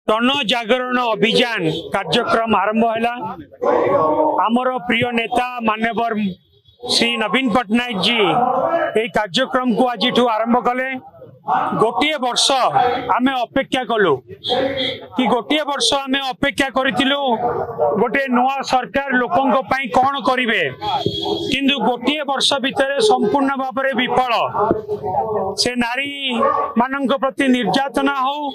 जन जागरण अभियान कार्यक्रम आरंभ है। आमर प्रिय नेता माननीय श्री नवीन पट्टनायक जी ये कार्यक्रम को आज आरंभ कले। गोटे वर्ष आमे अपेक्षा कलु कि गोटे वर्ष आमे अपेक्षा करितिलु गोटे नुआ सरकार लोकंक पई कोन करिवे, किंतु गोटे वर्ष भितर संपूर्ण भाव में विफल। से नारी मानक प्रति निर्यातना हो,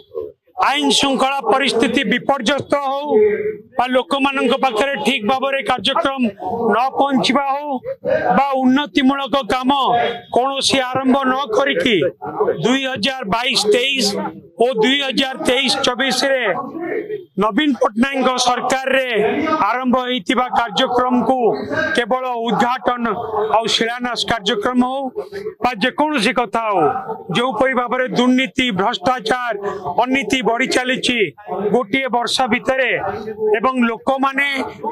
आईन श्रृंखला परिस्थिति विपर्यस्त हो, लोक मान पाखे ठीक भाव में कार्यक्रम न पहुंचवा हो, उन्नतिमूलक काम कौन सी आरंभ न करिकी 2022-23 और 2023-24 रे नवीन पट्टनायक सरकार रे आरंभ होइतिबा कार्यक्रम को केवल उद्घाटन और शिलान्यास कार्यक्रम हो जेकोसी कथा हो, जो परि भाव में दुर्नीति भ्रष्टाचार अनीति बढ़ी चली गोटे वर्ष भितर एवं लोक माने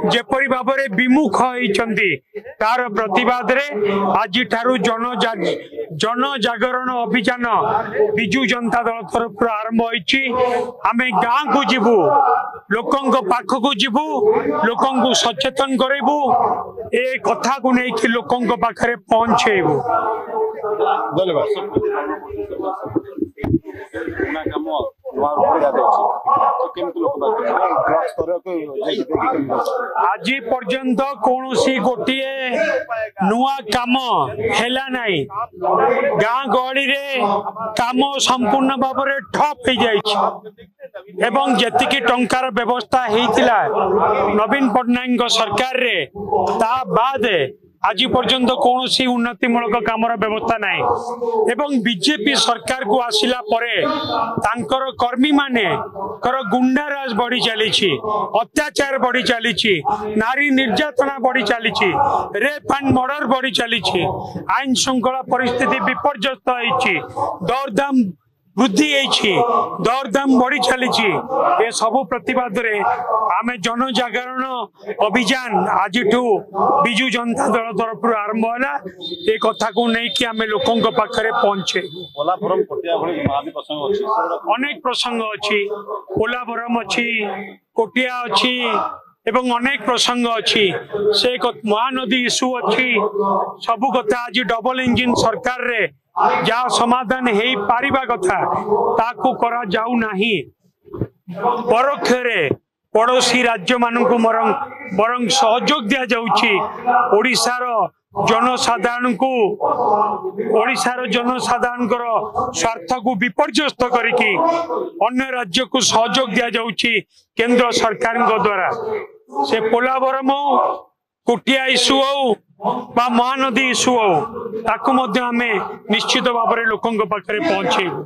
जेपरि भाव में विमुख होइचंती तार प्रतिवाद रे आज ठारू जन जागरण अभियान बिजु जनता दल तरफ आरंभ होइछि। आमे गाँ को जीवु, लोकंक पाखक जीवु, लोकंक सचेतन करेबु, ए कथा को लेकिन लोकंक पाखरे पहुंचेबु। आज पर्यंत कौन सी गोटे नुआ काम हैला नहीं, गाँ गहली रे काम संपूर्ण भाव में ठप हो जाइए एवं जेतिकी टंकार व्यवस्था होइतिला नवीन पट्टनायक सरकार रे ता बाद आज पर्यंत कौन सी उन्नतिमूलक कामर व्यवस्था नहीं। एवं बीजेपी सरकार को आसिला परे तांकर कर्मी माने कर गुंडाराज बढ़ी चली, अत्याचार बढ़ी चली, नारी निर्यातना बढ़ी चली, रेप एंड मर्डर बढ़ी चली, आईन श्रृंखला परिस्थिति विपर्यस्त होइछि, दरदाम वृद्धि दरदाम बढ़ी चली। ये सबू प्रतिवाद रे आमे जन जागरण अभियान आज बिजु जनता दल तरफ आरंभ है। ये कथा को लेकिन आमे लोकंक पाखरे पहुंचे। अनेक प्रसंग अच्छी, पोलाभरम अच्छी, कोटिया अच्छी एवं अनेक प्रसंग अच्छी, से महानदी इश्यू अच्छी, सबू कथा आज डबल इंजिन सरकार रे जहाँ समाधान हो पारिबा कथा ताकू करा जाऊ नाही। परोक्ष रे पड़ोसी राज्य मानक बरं सहयोग दिया जाउछि। ओडिशार जनसाधारण को ओडिशार जनसाधारण स्वार्थ को विपर्यस्त करिकी अन्य राज्य को सहयोग दिया जाउछि केंद्र सरकार द्वारा। से पोलाभरम कोटिया इश्यू हो बा महानदी इश्यू हो ताकू मध्य आमे निश्चित भाव में लोकंक पाखरे पहुंचेबु।